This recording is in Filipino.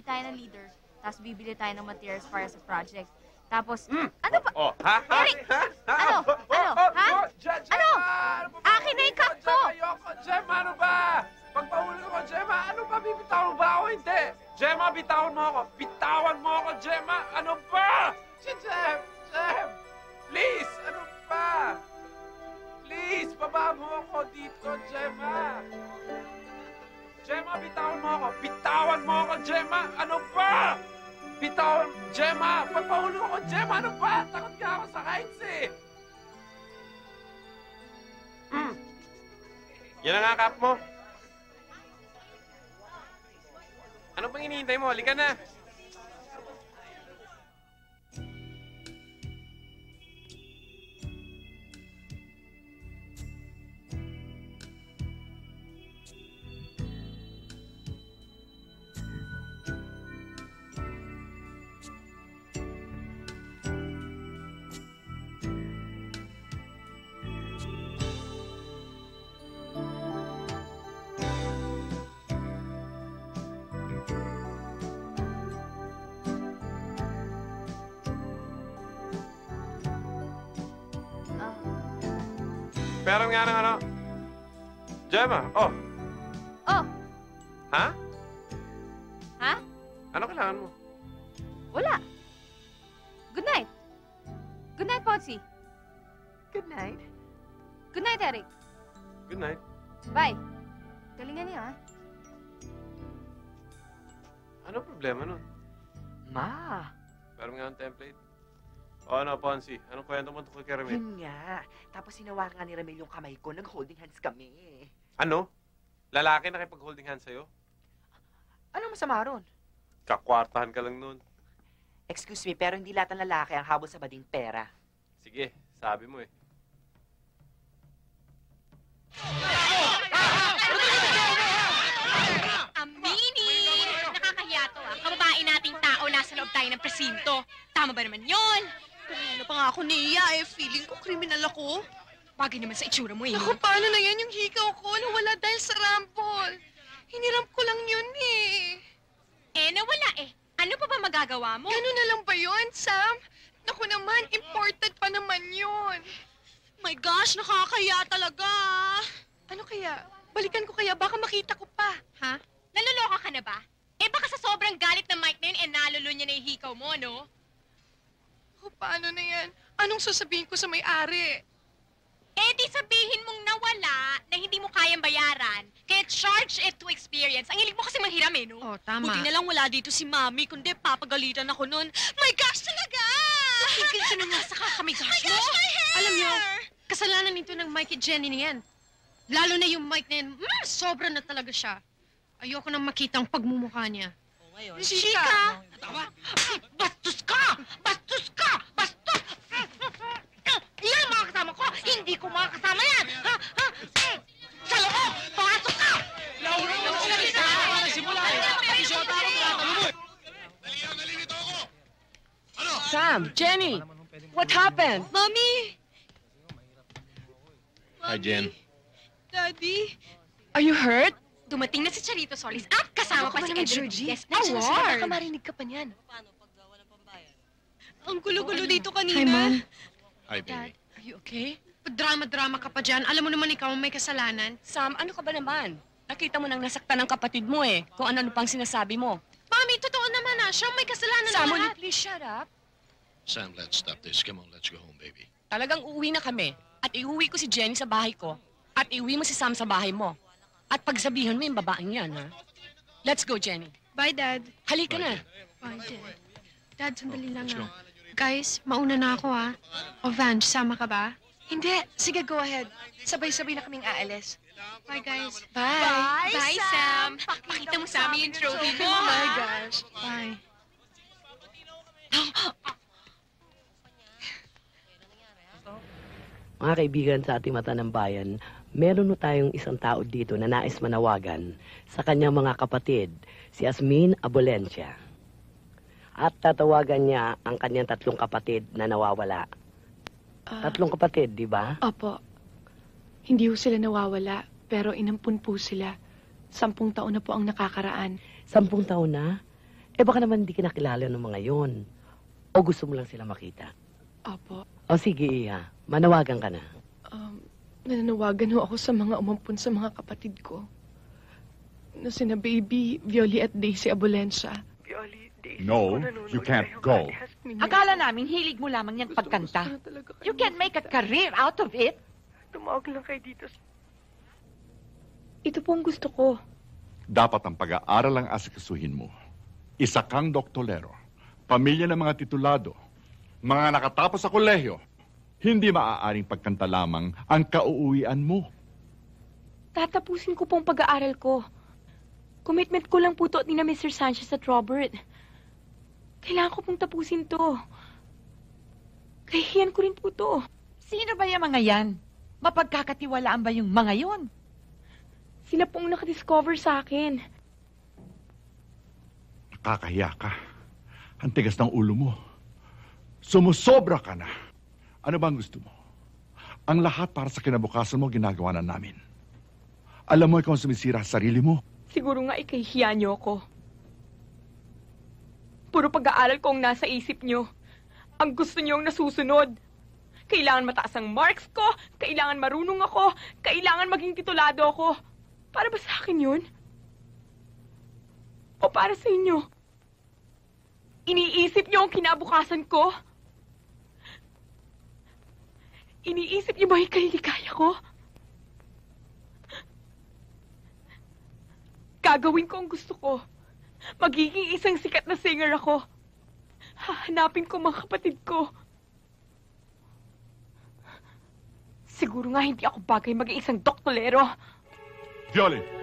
pipili tayo ng leader, tapos bibili tayo ng materials para sa project. Tapos, ano ba? Oh, ha? Eric! Ano? Ha? Ano? Akin na yung cup ko! Ayoko, Gemma, ano ba? Pagpahuli ko, Gemma, ano ba? Bibitawan ba ako? Hindi! Gemma, bitawan mo ako! Bitawan mo ako, Gemma! Ano ba? Si Jem! Please! Ano ba? Please, baba mo ako dito, Gemma! Gemma, bitawan mo ako! Bitawan mo ako, Gemma! Ano ba? Bitawan, Gemma! Pagpahuli ko, Gemma! Ano ba? Takot nga ako sa heights eh! Yan ang akap mo. Ano bang hinihintay mo? Halika na! Pero nga ng ano? Gemma, oh. Oh, Ha? ha? Ano kailangan mo? Wala. Good night. Good night, Ponzi. Good night. Good night, Eric. Good night. Bye. Galingan niyo, ha? Ano problema nun? Ma, Pero nga ang template. O ano, Ponzi? Anong kwento mo tungkol kay Ramil? yun nga. Tapos hinawakan ni Ramil yung kamay ko. Nag-holding hands kami. Ano? Lalaki nakipag-holding hands sa'yo? Anong masama ron? Kakwartahan ka lang nun. Excuse me, pero hindi lahat ng lalaki ang habol sa bading pera. Sige, sabi mo eh. Aminin! Nakakahiya to ah. Kababae nating tao nasa loob tayo ng presinto. Tama ba naman yun? Kanina pa nga ako niya eh. Feeling ko kriminal ako. Bagay naman sa itsura mo eh. Naku, paano na yan yung hikaw ko? Nawala dahil sa rampol. Hiniram ko lang yun eh. Eh, nawala eh. Ano pa ba magagawa mo? Ganun na lang ba yun, Sam? Naku naman, imported pa naman yun. My gosh, nakakaya talaga. Ano kaya? Balikan ko kaya, baka makita ko pa. Ha? Naloloka ka na ba? Eh, baka sa sobrang galit ng Mike na yun, eh, nalulo niya na yung hikaw mo, no? O, paano na yan? Anong sasabihin ko sa may-ari? Eh, di sabihin mong nawala na hindi mo kayang bayaran. Kaya charge it to experience. Ang hilig mo kasi manghiram eh, no? Oh, tama. Buti na lang wala dito si Mami, kundi papagalitan ako nun. My gosh, talaga! Tigil ka na nga sa kakamigas mo. Alam niyo, kasalanan nito ng Mike at Jenny na yan. Lalo na yung Mike na yan, sobra na talaga siya. Ayoko nang makita ang pagmumukha niya. Chika! Bastos ka! Bastos ka! Bastos! Yan mga kasama ko! Hindi ko mga kasama yan! Ha? Ha? Sa loob! Pasok ka! Sam, Jenny, what happened? Mommy! Hi, Jen. Daddy? Are you hurt? Dumating na si Charito Solis at kasama pa si Edward Rodriguez. Nandiyan na sila, Award. baka marinig ka pa niyan. Ang gulo-gulo dito Hi, kanina. Mom. Hi, baby. Are you okay? Drama-drama ka pa dyan. Alam mo naman ikaw ang may kasalanan. Sam, ano ka ba naman? Nakita mo nang nasaktan ng kapatid mo eh. Kung ano pang sinasabi mo. Mami, totoo naman Siya ang may kasalanan Sam, ng will you lahat. please shut up? Sam, let's stop this. Come on, let's go home, baby. Talagang uuwi na kami. At iuwi ko si Jenny sa bahay ko. At iuwi mo si Sam sa bahay mo. At pagsabihan mo yung babaeng yan, ha? Let's go, Jenny. Bye, Dad. Halika na. Bye, Dad. Dad, sandali lang Let's go. Guys, mauna na ako O Vange, sama ka ba? Hindi. Sige, go ahead. Sabay-sabay na kaming aalis. Bye, guys. Bye. Bye, Sam! Pakita mo sa amin yung trophy mo, Bye, ha? guys. Bye. Mga kaibigan sa ating mata ng bayan, meron no tayong isang tao dito na nais manawagan sa kanyang mga kapatid, si Asmin Abolencia. At tatawagan niya ang kanyang 3 kapatid na nawawala. 3 kapatid, di ba? Opo. Hindi ho sila nawawala, pero inampun po sila. 10 taon na po ang nakakaraan. 10 taon na? Eh baka naman hindi ka nakilala ng mga yon. O gusto mo lang sila makita? Opo. O sige, Iha. Manawagan ka na. Nananawagan ho ako sa mga umampun sa mga kapatid ko. Na sina Baby, Violi at Daisy Abolencia. No, you can't go. Akala namin hilig mo lamang niyang pagkanta. You can make a career out of it. Tumawag lang kayo dito. Ito po ang gusto ko. Dapat ang pag-aaral ang asikasuhin mo. Isa kang doktolero, pamilya ng mga titulado, mga nakatapos sa kolehiyo. Hindi maaaring pagkanta lamang ang kauuwian mo. Tatapusin ko pong pag-aaral ko. Commitment ko lang po to ni na Mr. Sanchez at Robert. Kailangan ko pong tapusin to. Kahihiyan ko rin po to. Sino ba yung mga yan? Mapagkakatiwalaan ba yung mga yon? Sila pong nakadiscover sa akin. Nakakahiya ka. Ang tigas ng ulo mo. Sumusobra ka na. Ano ba ang gusto mo? Ang lahat para sa kinabukasan mo ginagawa na namin. Alam mo ikaw ang sumisira sa sarili mo. Siguro nga ikahihiya niyo ako. Puro pag-aaral ko ang nasa isip niyo. Ang gusto niyo ang nasusunod. Kailangan mataas ang marks ko, kailangan marunong ako, kailangan maging titulado ako. Para ba sa akin yun? O para sa inyo? Iniisip niyo ang kinabukasan ko? Iniisip niyo ba yung kaliligaya ko? Gagawin ko ang gusto ko. Magiging isang sikat na singer ako. Hahanapin ko mga kapatid ko. Siguro nga hindi ako bagay maging isang doktolero. Violin!